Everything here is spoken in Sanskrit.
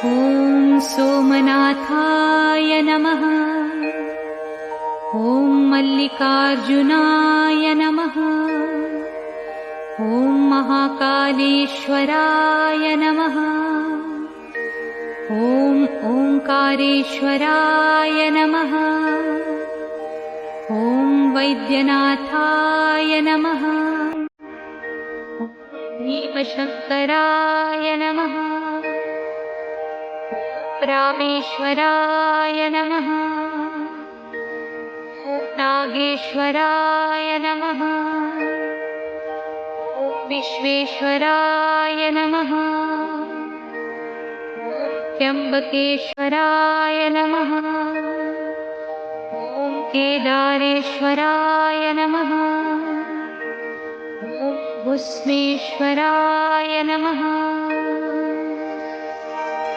ॐ सोमनाथाय नमः। ॐ मल्लिकार्जुनाय नमः। ॐ महाकालेश्वराय नमः। ॐ ओंकारेश्वराय नमः। ॐ वैद्यनाथाय नमः। भीमशंकराय नमः। रामेश्वराय नमः। नागेश्वराय नमः। विश्वेश्वराय नमः। त्र्यंबकेश्वराय नमः। ॐ केदारेश्वराय नमः। ॐ भस्मेश्वराय नमः।